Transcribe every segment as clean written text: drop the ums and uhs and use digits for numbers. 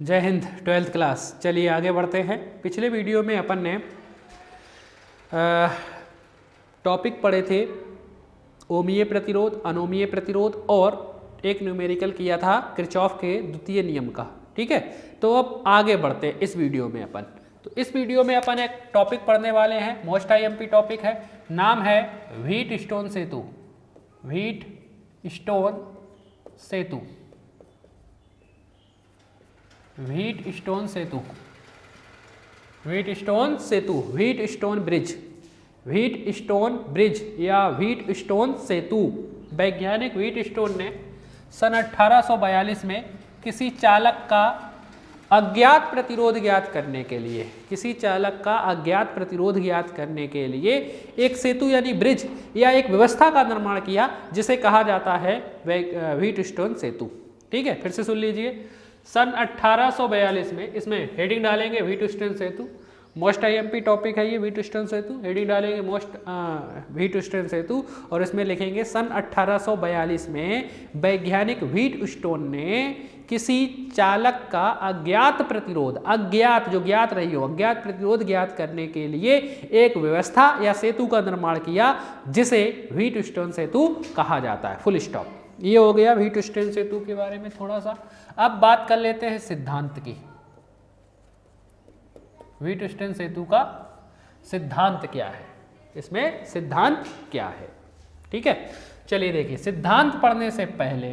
जय Hind 12th class. चलिए आगे बढ़ते हैं। पिछले वीडियो में अपन ने टॉपिक पढ़े थे ओमीय प्रतिरोध, अनोमीय प्रतिरोध और एक न्यूमेरिकल किया था किरचॉफ के द्वितीय नियम का। ठीक है, तो अब आगे बढ़ते हैं इस वीडियो में अपन। तो इस वीडियो में अपन एक टॉपिक पढ़ने वाले हैं, मोस्ट आईएमपी टॉपिक है, नाम है व्हीट स्टोन सेतु। व्हीट स्टोन सेतु, व्हीट स्टोन सेतु, व्हीट स्टोन सेतु, Wheatstone bridge, Wheatstone bridge या व्हीट स्टोन सेतु। वैज्ञानिक व्हीट स्टोन ने सन 1842 में किसी चालक का अज्ञात प्रतिरोध ज्ञात करने के लिए, किसी चालक का अज्ञात प्रतिरोध ज्ञात करने के लिए एक सेतु यानी ब्रिज या एक व्यवस्था का निर्माण किया जिसे कहा जाता है व्हीट स्टोन सेतु। ठीक है, फिर से सुन लीजिए। सन 1842 में, इसमें हेडिंग डालेंगे व्हीट स्टोन सेतु, मोस्ट आईएमपी टॉपिक है ये व्हीट स्टोन सेतु। हेडिंग डालेंगे व्हीट स्टोन सेतु और इसमें लिखेंगे सन 1842 में वैज्ञानिक व्हीट स्टोन ने किसी चालक का अज्ञात प्रतिरोध, अज्ञात जो ज्ञात रही हो, अज्ञात प्रतिरोध ज्ञात करने के लिए एक व्यवस्था या सेतु का निर्माण किया जिसे व्हीट स्टोन सेतु कहा जाता है। Full stop. ये हो गया व्हीट स्टोन सेतु के बारे में थोड़ा सा। अब बात कर लेते हैं सिद्धांत की। व्हीट स्टोन सेतु का सिद्धांत क्या है, इसमें सिद्धांत क्या है। ठीक है, चलिए देखिए। सिद्धांत पढ़ने से पहले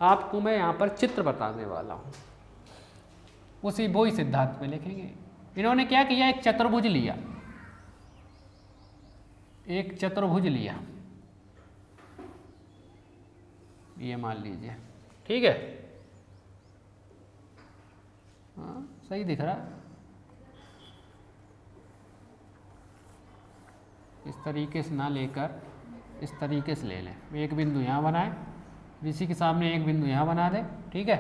आपको मैं यहां पर चित्र बताने वाला हूं, उसी वही सिद्धांत में लिखेंगे। इन्होंने क्या किया, एक चतुर्भुज लिया, एक चतुर्भुज लिया, ये मान लीजिए। ठीक है, हाँ सही दिख रहा। इस तरीके से ना लेकर इस तरीके से ले लें। एक बिंदु यहाँ बनाए, इसी के सामने एक बिंदु यहाँ बना दें। ठीक है,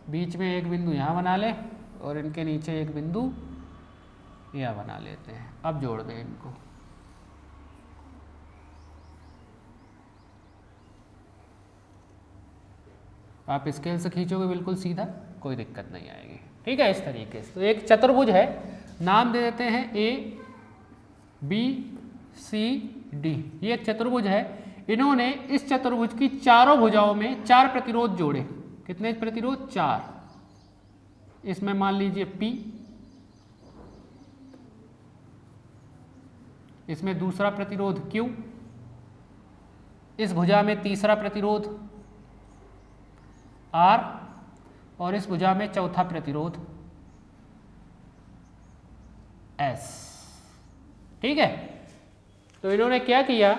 बीच में एक बिंदु यहाँ बना लें और इनके नीचे एक बिंदु यहाँ बना लेते हैं। अब जोड़ दें इनको। आप स्केल से खींचोगे बिल्कुल सीधा, कोई दिक्कत नहीं आएगी। ठीक है, इस तरीके से। तो एक चतुर्भुज है, नाम दे देते हैं ए बी सी डी। ये एक चतुर्भुज है। इन्होंने इस चतुर्भुज की चारों भुजाओं में 4 प्रतिरोध जोड़े। कितने प्रतिरोध? 4। इसमें मान लीजिए P, इसमें दूसरा प्रतिरोध Q, इस भुजा में तीसरा प्रतिरोध R और इस भुजा में चौथा प्रतिरोध S। ठीक है, तो इन्होंने क्या किया,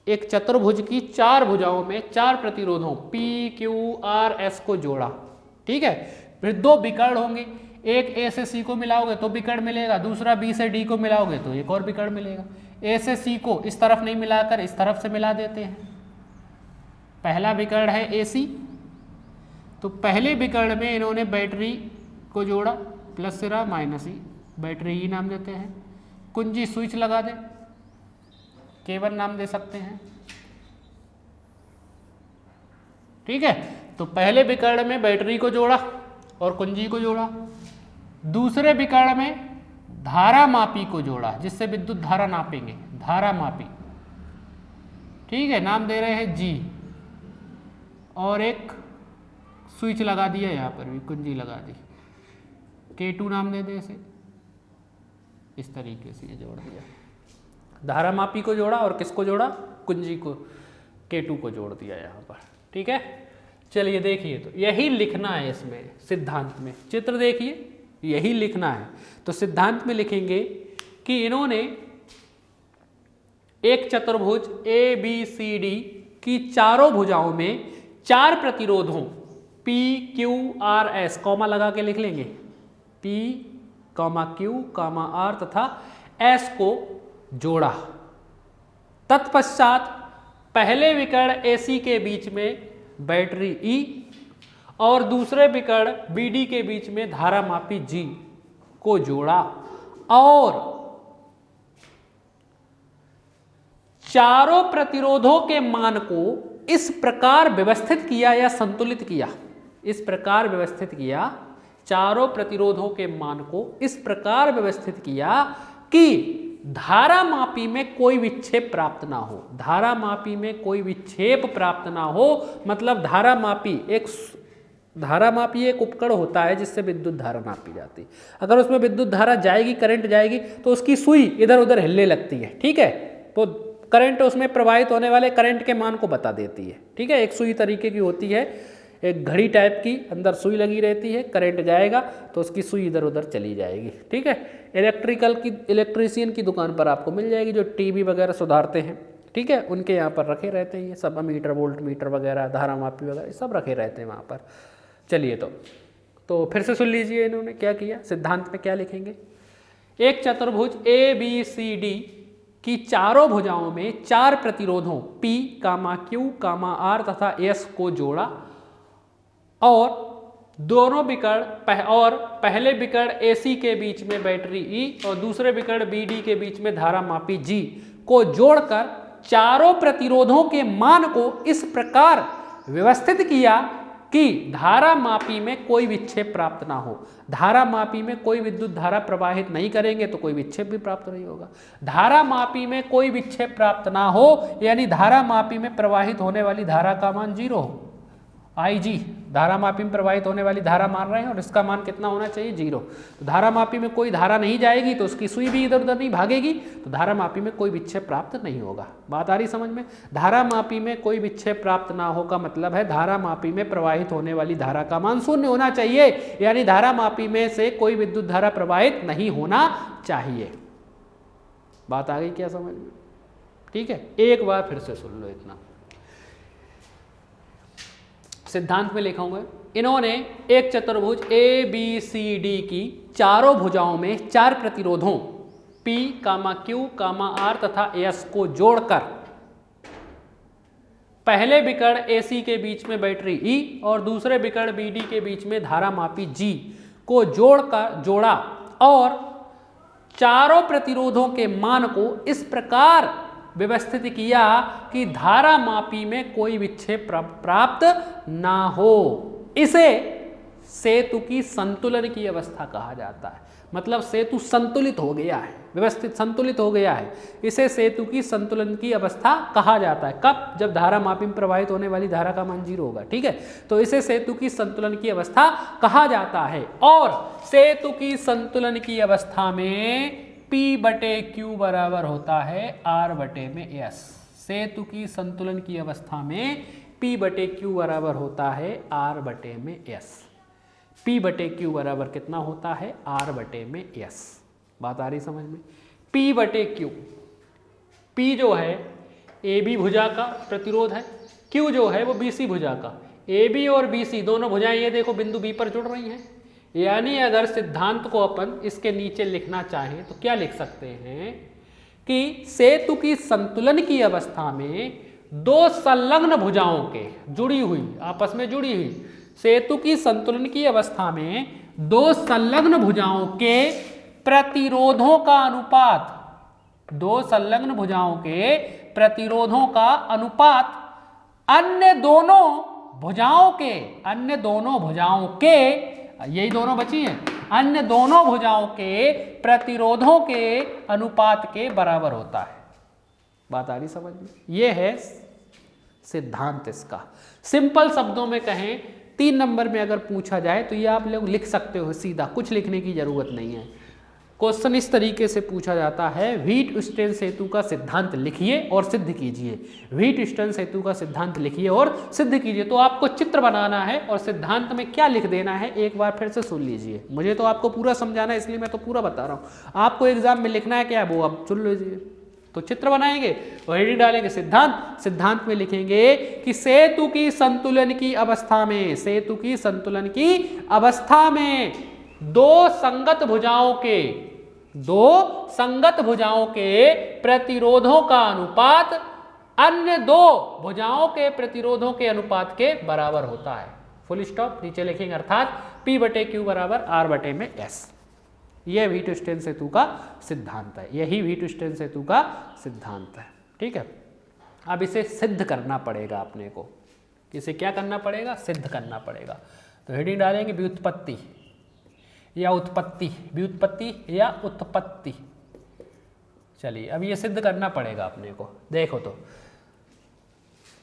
एक चतुर्भुज की 4 भुजाओं में 4 प्रतिरोधों P, Q, R, S को जोड़ा। ठीक है, फिर 2 विकर्ण होंगे। एक A से C को मिलाओगे तो विकर्ण मिलेगा, दूसरा B से D को मिलाओगे तो एक और विकर्ण मिलेगा। A से C को इस तरफ नहीं मिलाकर इस तरफ से मिला देते हैं। पहला विकर्ण है AC, तो पहले विकर्ण में इन्होंने बैटरी को जोड़ा, प्लस सिरा माइनस ई, बैटरी ई नाम देते हैं। कुंजी स्विच लगा दें, केवल नाम दे सकते हैं। ठीक है, तो पहले विकर्ण में बैटरी को जोड़ा और कुंजी को जोड़ा। दूसरे विकर्ण में धारा मापी को जोड़ा, जिससे विद्युत धारा नापेंगे, धारा मापी। ठीक है, नाम दे रहे हैं जी, और एक स्विच लगा दिया, यहाँ पर भी कुंजी लगा दी, K2 नाम दे दे इसे। इस तरीके से ये जोड़ दिया, धारा मापी को जोड़ा और किसको जोड़ा, कुंजी को, K2 को जोड़ दिया यहाँ पर। ठीक है, चलिए देखिए, तो यही लिखना है इसमें सिद्धांत में। चित्र देखिए, यही लिखना है। तो सिद्धांत में लिखेंगे कि इन्होंने एक चतुर्भुज ABCD की चारों भुजाओं में 4 प्रतिरोधों P, Q, R, S comma लगा के लिख लेंगे, P, Q, R तथा S को जोड़ा। तत्पश्चात पहले विकर्ण AC के बीच में बैटरी E और दूसरे विकर्ण BD के बीच में धारा मापी G को जोड़ा और चारों प्रतिरोधों के मान को इस प्रकार व्यवस्थित किया या संतुलित किया। इस प्रकार व्यवस्थित किया, चारों प्रतिरोधों के मान को इस प्रकार व्यवस्थित किया कि धारामापी में कोई विक्षेप प्राप्त ना हो। धारामापी में कोई विक्षेप प्राप्त ना हो मतलब धारामापी एक उपकरण होता है जिससे विद्युत धारा नापी जाती है। अगर उसमें विद्युत धारा जाएगी, करंट जाएगी, तो उसकी सुई इधर उधर हिलने लगती है, ठीक है। तो करंट उसमें प्रवाहित होने वाले करंट के मान को बता देती है, ठीक है। एक सुई तरीके की होती है, एक घड़ी टाइप की, अंदर सुई लगी रहती है, करंट जाएगा तो उसकी सुई इधर उधर चली जाएगी, ठीक है। इलेक्ट्रीशियन की दुकान पर आपको मिल जाएगी, जो टीवी वगैरह सुधारते हैं, ठीक है, उनके यहाँ पर रखे रहते हैं ये सब मीटर, वोल्ट मीटर वगैरह, धारामापी वगैरह सब रखे रहते हैं वहाँ पर। चलिए तो फिर से सुन लीजिए इन्होंने क्या किया, सिद्धांत में क्या लिखेंगे। एक चतुर्भुज ABCD की चारों भुजाओं में 4 प्रतिरोधों P, Q, R तथा S को जोड़ा और दोनों विकर्ण और पहले विकर्ण AC के बीच में बैटरी E और दूसरे विकर्ण BD के बीच में धारामापी G को जोड़कर चारों प्रतिरोधों के मान को इस प्रकार व्यवस्थित किया कि धारामापी में कोई विक्षेप प्राप्त ना हो। धारामापी में कोई विद्युत धारा प्रवाहित नहीं करेंगे तो कोई विक्षेप भी प्राप्त नहीं होगा। धारामापी में कोई विक्षेप प्राप्त ना हो यानी धारामापी में प्रवाहित होने वाली धारा का मान 0 हो। IG धारामापी में प्रवाहित होने वाली धारा मान रहे हैं और इसका मान कितना होना चाहिए, 0। तो धारामापी में कोई धारा नहीं जाएगी तो उसकी सुई भी इधर उधर नहीं भागेगी, तो धारामापी में कोई विक्षेप प्राप्त नहीं होगा। बात आ रही समझ में। धारामापी में कोई विक्षेप प्राप्त ना हो का मतलब है धारामापी में प्रवाहित होने वाली धारा का मान 0 होना चाहिए, यानी धारामापी में से कोई विद्युत धारा प्रवाहित नहीं होना चाहिए। बात आ गई क्या समझ में, ठीक है। एक बार फिर से सुन लो इतना, सिद्धांत में लिखा हुआ है। इन्होंने एक चतुर्भुज ABCD की चारों भुजाओं में 4 प्रतिरोधों P, Q, R तथा S को जोड़कर पहले विकर्ण AC के बीच में बैटरी E और दूसरे विकर्ण BD के बीच में धारामापी G को जोड़ा और चारों प्रतिरोधों के मान को इस प्रकार व्यवस्थित किया कि धारामापी में कोई विक्षेप प्राप्त ना हो। इसे सेतु की संतुलन की अवस्था कहा जाता है। मतलब सेतु संतुलित हो गया है, व्यवस्थित संतुलित हो गया है, इसे सेतु की संतुलन की अवस्था कहा जाता है। कब? जब धारामापी में प्रवाहित होने वाली धारा का मान 0 होगा, ठीक है। तो इसे सेतु की संतुलन की अवस्था कहा जाता है। और सेतु की संतुलन की अवस्था में P/Q बराबर होता है R/S। सेतु की संतुलन की अवस्था में P/Q बराबर होता है R/S। P/Q बराबर कितना होता है, R/S। बात आ रही समझ में। P/Q, P जो है AB भुजा का प्रतिरोध है, Q जो है वो BC भुजा का। AB और BC दोनों भुजाएं ये देखो बिंदु B पर जुड़ रही हैं, यानी अगर सिद्धांत को अपन इसके नीचे लिखना चाहें तो क्या लिख सकते हैं कि सेतु की संतुलन की अवस्था में 2 संलग्न भुजाओं के आपस में जुड़ी हुई सेतु की संतुलन की अवस्था में 2 संलग्न भुजाओं के प्रतिरोधों का अनुपात, 2 संलग्न भुजाओं के प्रतिरोधों का अनुपात अन्य दोनों भुजाओं के यही दोनों बची हैं, अन्य दोनों भुजाओं के प्रतिरोधों के अनुपात के बराबर होता है। बात आ रही समझ में। यह है सिद्धांत इसका। सिंपल शब्दों में कहें, 3 नंबर में अगर पूछा जाए तो ये आप लोग लिख सकते हो सीधा, कुछ लिखने की जरूरत नहीं है। क्वेश्चन इस तरीके से पूछा जाता है, व्हीट स्टोन सेतु का सिद्धांत लिखिए और सिद्ध कीजिए। व्हीट स्टोन सेतु का सिद्धांत लिखिए और सिद्ध कीजिए। तो आपको चित्र बनाना है और सिद्धांत में क्या लिख देना है एक बार फिर से सुन लीजिए। मुझे तो आपको पूरा समझाना है इसलिए मैं तो पूरा बता रहा हूँ। आपको एग्जाम में लिखना है क्या, वो अब सुन लीजिए। तो चित्र बनाएंगे और हेडिंग डालेंगे सिद्धांत में लिखेंगे कि सेतु की संतुलन की अवस्था में 2 संगत भुजाओं के प्रतिरोधों का अनुपात अन्य 2 भुजाओं के प्रतिरोधों के अनुपात के बराबर होता है। फुल स्टॉप, नीचे लिखेंगे अर्थात P/Q बराबर R/S। यह व्हीट स्टोन सेतु का सिद्धांत है, यही व्हीट स्टोन सेतु का सिद्धांत है, ठीक है। अब इसे सिद्ध करना पड़ेगा अपने को। इसे क्या करना पड़ेगा, सिद्ध करना पड़ेगा। तो हेडिंग डालेंगे व्युत्पत्ति या उत्पत्ति, व्युत्पत्ति या उत्पत्ति। चलिए अब ये सिद्ध करना पड़ेगा अपने को। देखो तो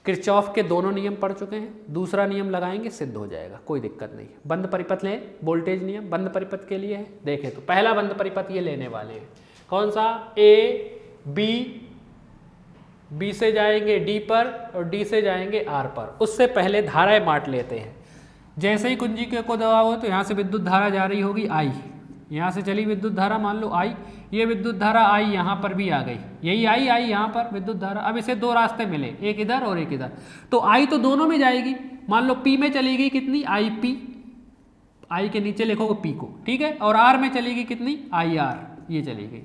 किरचॉफ के दोनों नियम पढ़ चुके हैं, दूसरा नियम लगाएंगे सिद्ध हो जाएगा, कोई दिक्कत नहीं। बंद परिपथ लें, वोल्टेज नियम बंद परिपथ के लिए है। देखें तो पहला बंद परिपथ ये लेने वाले हैं, कौन सा, ए बी, बी से जाएंगे डी पर और डी से जाएंगे आर पर। उससे पहले धाराएं बांट लेते हैं। जैसे ही कुंजी के को दबाओ तो यहाँ से विद्युत धारा जा रही होगी आई, यहाँ से चली विद्युत धारा मान लो आई, ये विद्युत धारा आई यहाँ पर भी आ गई, यही आई यहाँ पर विद्युत धारा। अब इसे दो रास्ते मिले, एक इधर और एक इधर, तो आई तो दोनों में जाएगी। मान लो पी में चली गई कितनी, आई पी, आई के नीचे लिखोगे पी को, ठीक है, और आर में चली गई कितनी, आई आर, ये चली गई।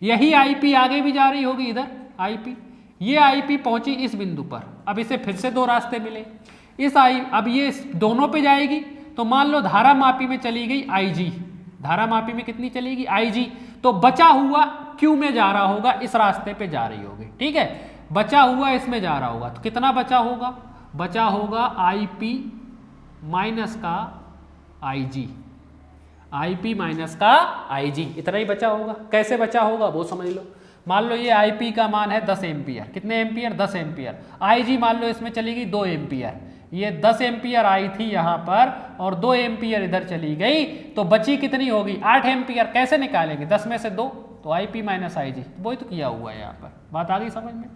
यही आई पी आगे भी जा रही होगी इधर आई पी, ये आई पी पहुंची इस बिंदु पर। अब इसे फिर से दो रास्ते मिले, इस आई, अब ये दोनों पे जाएगी, तो मान लो धारा मापी में चली गई आई जी, धारा मापी में कितनी चलेगी आई जी, तो बचा हुआ क्यू में जा रहा होगा, इस रास्ते पे जा रही होगी, ठीक है, बचा हुआ इसमें जा रहा होगा। तो कितना बचा होगा, बचा होगा आई पी माइनस का आई जी, आई पी माइनस का आई जी, इतना ही बचा होगा। कैसे बचा होगा वो समझ लो। मान लो ये आई पी का मान है 10 एम्पियर, कितने एम्पियर, 10 एम्पियर। आई जी मान लो इसमें चली गई 2 एम्पियर, ये 10 एम्पियर आई थी यहाँ पर और 2 एम्पियर इधर चली गई, तो बची कितनी होगी, 8 एम्पियर। कैसे निकालेंगे, 10 में से 2, तो आई पी माइनस आई जी, वही तो किया हुआ है यहाँ पर। बात आ गई समझ में,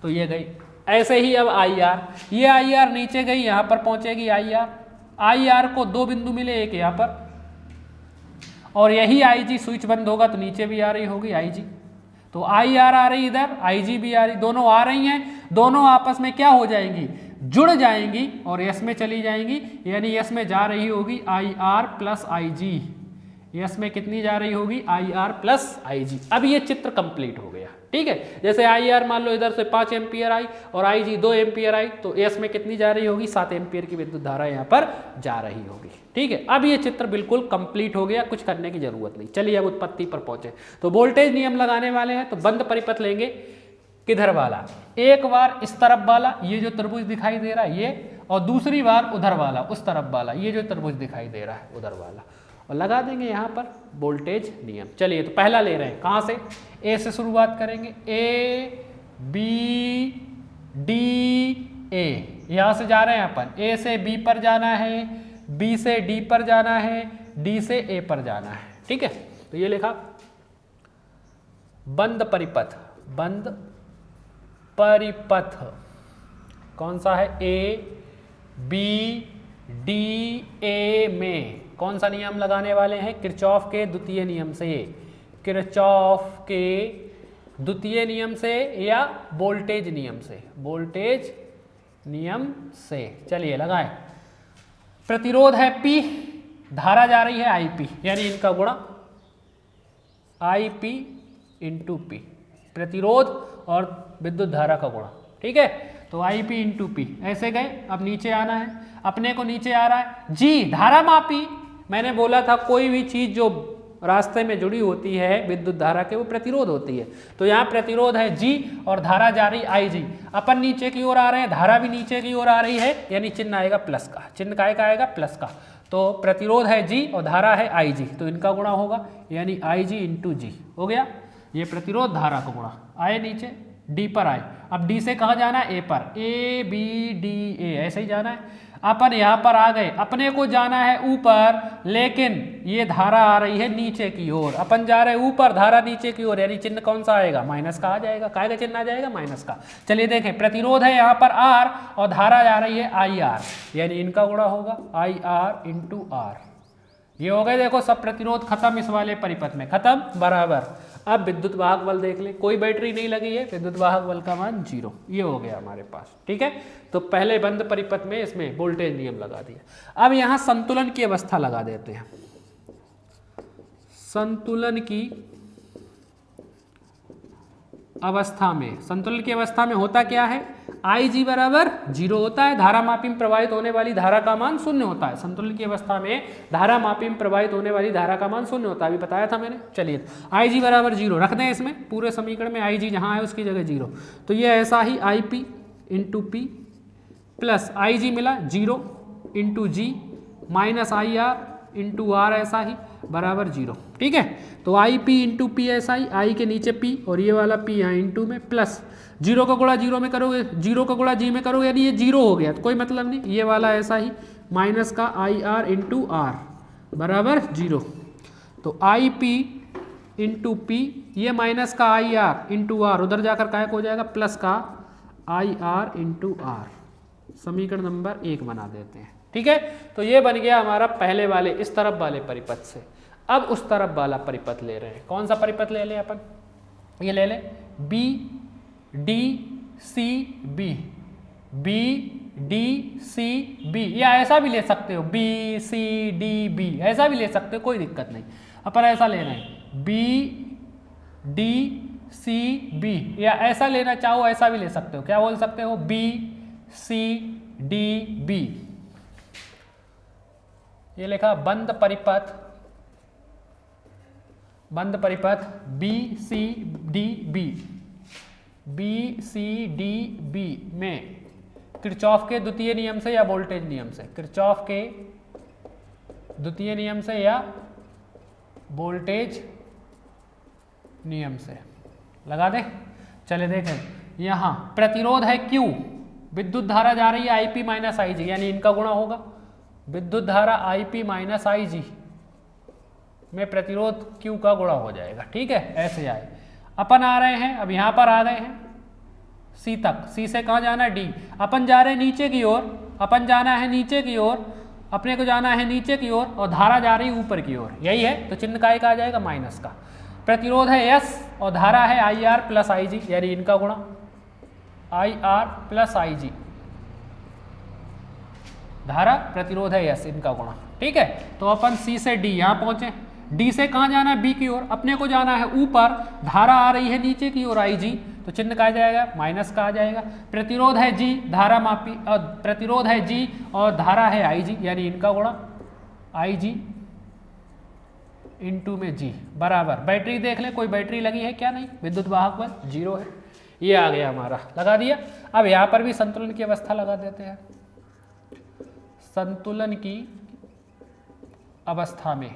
तो ये गई। ऐसे ही अब आई आर, ये आई आर नीचे गई, यहाँ पर पहुँचेगी आई आर। आई आर को दो बिंदु मिले, एक यहाँ पर, और यही आई जी स्विच बंद होगा तो नीचे भी आ रही होगी आई जी, तो आई आर आ रही इधर, आई जी भी आ रही, दोनों आ रही हैं, दोनों आपस में क्या हो जाएंगी, जुड़ जाएंगी और यस में चली जाएंगी, यानी यस में जा रही होगी I R plus I G, यस में कितनी जा रही होगी, आई आर प्लस आई जी। अब ये चित्र कंप्लीट हो गया, ठीक है। जैसे आई आर मान लो इधर से 5 एम्पियर आई और आई जी 2 एम्पियर आई, तो यस में कितनी जा रही होगी, 7 एम्पियर की विद्युत धारा यहाँ पर जा रही होगी, ठीक है। अब ये चित्र बिल्कुल कंप्लीट हो गया, कुछ करने की जरूरत नहीं। चलिए अब उत्पत्ति पर पहुंचे। तो वोल्टेज नियम लगाने वाले हैं, तो बंद परिपथ लेंगे, किधर वाला, एक बार इस तरफ वाला, ये जो त्रिभुज दिखाई दे रहा है ये, और दूसरी बार उधर वाला, उस तरफ वाला, ये जो त्रिभुज दिखाई दे रहा है उधर वाला, और लगा देंगे यहाँ पर वोल्टेज नियम। चलिए तो पहला ले रहे हैं, कहाँ से, ए से शुरुआत करेंगे, ए बी डी ए, यहाँ से जा रहे हैं अपन, ए से बी पर जाना है, बी से डी पर जाना है, डी से ए पर जाना है, ठीक है। तो ये लिखा बंद परिपथ, बंद परिपथ कौन सा है, ए बी डी ए में कौन सा नियम लगाने वाले हैं, किरचॉफ के द्वितीय नियम से, किरचॉफ के द्वितीय नियम से या वोल्टेज नियम से, वोल्टेज नियम से। चलिए लगाएं, प्रतिरोध है P, धारा जा रही है IP, यानी इनका गुणा IP इंटू P, प्रतिरोध और विद्युत धारा का गुणा, ठीक है। तो IP इंटू P, ऐसे गए। अब नीचे आना है, अपने को नीचे आ रहा है G, धारा मापी। मैंने बोला था कोई भी चीज जो रास्ते में जुड़ी होती है विद्युत धारा के, वो प्रतिरोध होती है। तो यहाँ प्रतिरोध है G और धारा जा रही IG, अपन नीचे की ओर आ रहे हैं, धारा भी नीचे की ओर आ रही है, यानी चिन्ह आएगा प्लस का, चिन्ह काय का आएगा, प्लस का। तो प्रतिरोध है G और धारा है IG, तो इनका गुणा होगा, यानी IG इंटू G हो गया। ये प्रतिरोध धारा का गुणा। आए नीचे D पर आए, अब D से कहाँ जाना है, A पर, A B D A, ऐसे ही जाना है। अपन यहाँ पर आ गए, अपने को जाना है ऊपर, लेकिन ये धारा आ रही है नीचे की ओर, अपन जा रहे हैं ऊपर, धारा नीचे की ओर, यानी चिन्ह कौन सा आएगा, माइनस का आ जाएगा। काय का चिन्ह आ जाएगा, माइनस का। चलिए देखें, प्रतिरोध है यहाँ पर R और धारा जा रही है IR, यानी इनका गुणा होगा IR इंटू R। ये हो गए, देखो सब प्रतिरोध खत्म, इस वाले परिपथ में खत्म, बराबर। अब विद्युत वाहक बल देख ले, कोई बैटरी नहीं लगी है, विद्युत वाहक बल का मान 0, ये हो गया हमारे पास, ठीक है। तो पहले बंद परिपथ में इसमें वोल्टेज नियम लगा दिया। अब यहाँ संतुलन की अवस्था लगा देते हैं। संतुलन की अवस्था में, संतुलन की अवस्था में होता क्या है, IG बराबर 0 होता है, धारा मापी में प्रवाहित होने वाली धारा का मान 0 होता है। संतुलन की अवस्था में धारा मापी में प्रवाहित होने वाली धारा का मान 0 होता है, अभी बताया था मैंने। चलिए IG बराबर 0 रख दें, इसमें पूरे समीकरण में IG जहां है उसकी जगह 0, तो ये ऐसा ही IP into P plus IG मिला 0 into G minus I R into R ऐसा ही बराबर 0। ठीक है, तो आई पी इंटू पी ऐसा ही, आई के नीचे पी और ये वाला पी यहाँ इंटू में प्लस 0 का गुणा 0 में करोगे, 0 का गुणा जी में करोगे यानी ये 0 हो गया तो कोई मतलब नहीं, ये वाला ऐसा ही माइनस का आई आर इंटू आर बराबर 0। तो आई पी इंटू पी, ये माइनस का आई आर इंटू आर उधर जाकर काय हो जाएगा प्लस का आई आर इंटू आर, समीकरण नंबर 1 बना देते हैं। ठीक है, तो ये बन गया हमारा पहले वाले इस तरफ वाले परिपथ से। अब उस तरफ वाला परिपथ ले रहे हैं, कौन सा परिपथ ले लें अपन, ये ले लें B D C B, B D C B, या ऐसा भी ले सकते हो बी सी डी बी, ऐसा भी ले सकते हो कोई दिक्कत नहीं, अपन ऐसा ले रहे हैं बी डी सी बी, या ऐसा लेना चाहो ऐसा भी ले सकते हो, क्या बोल सकते हो बी सी डी बी, ये लिखा बंद परिपथ, बंद परिपथ B C D B, B C D B में किरचॉफ के द्वितीय नियम से या वोल्टेज नियम से, किरचॉफ के द्वितीय नियम से या वोल्टेज नियम से लगा दे। चले देखें, यहाँ प्रतिरोध है Q, विद्युत धारा जा रही है आई पी माइनस आई जी, यानी इनका गुणा होगा, विद्युत धारा आई पी माइनस आई जी में प्रतिरोध Q का गुणा हो जाएगा। ठीक है, ऐसे आए, अपन आ रहे हैं अब यहाँ पर आ गए हैं C तक, C से कहाँ जाना है D, अपन जा रहे हैं नीचे की ओर, अपन जाना है नीचे की ओर, अपने को जाना है नीचे की ओर और धारा जा रही है ऊपर की ओर, यही है, तो चिन्ह काय का आ जाएगा माइनस का। प्रतिरोध है S और धारा है आई आर प्लस आई जी, यानी इनका गुणा आई आर प्लस आई जी, धारा प्रतिरोध है S, इनका गुणा। ठीक है, तो अपन C से D यहाँ पहुंचे, D से कहाँ जाना है B की ओर, अपने को जाना है ऊपर, धारा आ रही है नीचे की ओर आई जी, तो चिन्ह का आ जाएगा माइनस का आ जाएगा। प्रतिरोध है G, धारा मापी, और प्रतिरोध है G और धारा है आई जी, यानी इनका गुणा आई जी इंटू में G बराबर, बैटरी देख ले कोई बैटरी लगी है क्या, नहीं, विद्युत वाहक बल 0 है, ये आ गया हमारा, लगा दिया। अब यहाँ पर भी संतुलन की अवस्था लगा देते हैं, संतुलन की अवस्था में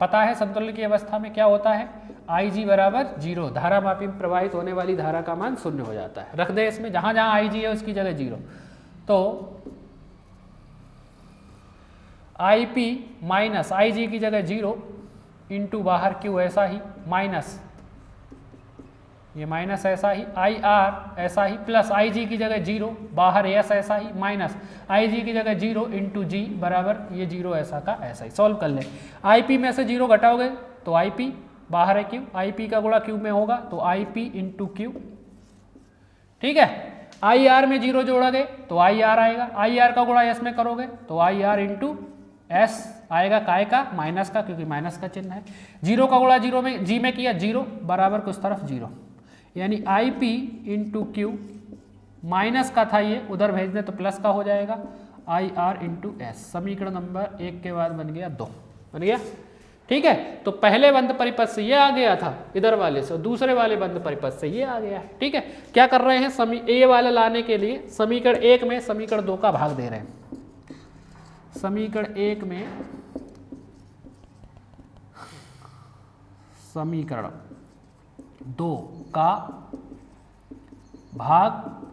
पता है संतुलन की अवस्था में क्या होता है, आई जी बराबर 0, धारा मापी में प्रवाहित होने वाली धारा का मान 0 हो जाता है, रख दे इसमें, जहां जहां आई जी है उसकी जगह 0, तो आई पी माइनस आई जी की जगह 0 इंटू बाहर Q ऐसा ही माइनस, ये माइनस ऐसा ही, आई आर ऐसा ही प्लस आई जी की जगह 0, बाहर एस ऐसा ही माइनस आई जी की जगह 0 इंटू जी बराबर ये 0 ऐसा का ऐसा ही। सॉल्व कर ले, आई पी में से 0 घटाओगे तो आई पी, बाहर है Q, आई पी का गुणा Q में होगा तो आई पी इंटू Q। ठीक है, आई आर में 0 जोड़ोगे तो आई आर आएगा, आई आर का गुणा एस में करोगे तो आई आर इंटू एस आएगा, काय का माइनस का, क्योंकि माइनस का चिन्ह है। 0 का गुणा 0 में जी में किया 0 बराबर कुछ तरफ 0, यानी I P into Q, minus का था ये उधर भेज दे तो प्लस का हो जाएगा, आई आर इंटू एस। समीकरण नंबर 1 के बाद बन गया 2, बन गया। ठीक है, तो पहले बंद परिपथ से ये आ गया था इधर वाले से, और दूसरे वाले बंद परिपथ से ये आ गया है। ठीक है, क्या कर रहे हैं, ए वाला लाने के लिए समीकरण 1 में समीकरण 2 का भाग दे रहे हैं। समीकरण 1 में समीकरण 2 का भाग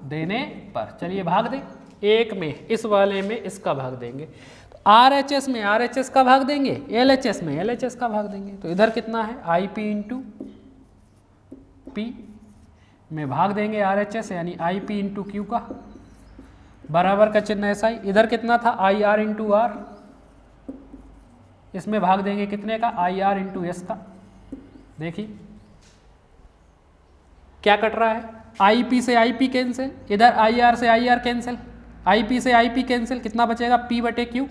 देने पर, चलिए भाग दें, 1 में इस वाले में इसका भाग देंगे, तो RHS में RHS का भाग देंगे, LHS में LHS का भाग देंगे, तो इधर कितना है IP इंटू P में भाग देंगे RHS यानी IP इंटू Q का, बराबर का चिन्ह ऐसा ही। इधर कितना था IR इंटू R, इसमें भाग देंगे कितने का, IR इंटू S का। देखिए क्या कट रहा है, IP से IP कैंसिल, इधर IR से IR कैंसिल, IP से IP कैंसिल, कितना बचेगा P बटे Q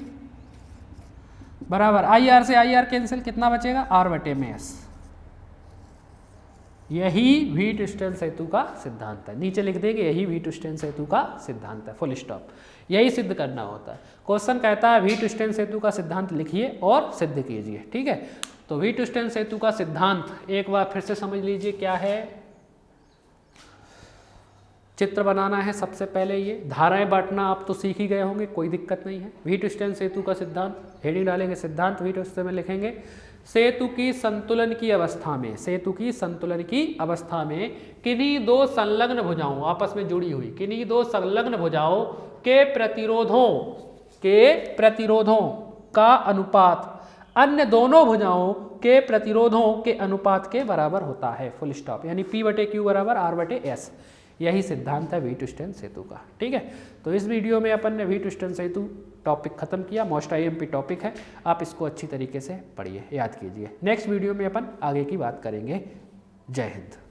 बराबर IR से IR कैंसिल, कितना बचेगा R बटे में S। यही व्हीट स्टोन सेतु का सिद्धांत है, नीचे लिख देंगे यही व्हीट स्टोन सेतु का सिद्धांत है, फुल स्टॉप, यही सिद्ध करना होता है। क्वेश्चन कहता है व्हीट स्टोन सेतु का सिद्धांत लिखिए और सिद्ध कीजिए। ठीक है, तो व्हीट स्टोन सेतु का सिद्धांत एक बार फिर से समझ लीजिए क्या है। चित्र बनाना है सबसे पहले, ये धाराएं बांटना आप तो सीख ही गए होंगे, कोई दिक्कत नहीं है। व्हीटस्टोन सेतु का सिद्धांत, हेडिंग डालेंगे सिद्धांत व्हीटस्टोन में लिखेंगे सेतु की संतुलन की अवस्था में, सेतु की संतुलन की अवस्था में किन्हीं दो संलग्न भुजाओं आपस में जुड़ी हुई, किन्हीं दो संलग्न भुजाओं के प्रतिरोधों का अनुपात अन्य दोनों भुजाओं के प्रतिरोधों के अनुपात के बराबर होता है, फुल स्टॉप। यानी P/Q बराबर R/S, यही सिद्धांत है व्हीटस्टोन सेतु का। ठीक है, तो इस वीडियो में अपन ने व्हीटस्टोन सेतु टॉपिक खत्म किया, मोस्ट IMP टॉपिक है, आप इसको अच्छी तरीके से पढ़िए, याद कीजिए। नेक्स्ट वीडियो में अपन आगे की बात करेंगे। जय हिंद।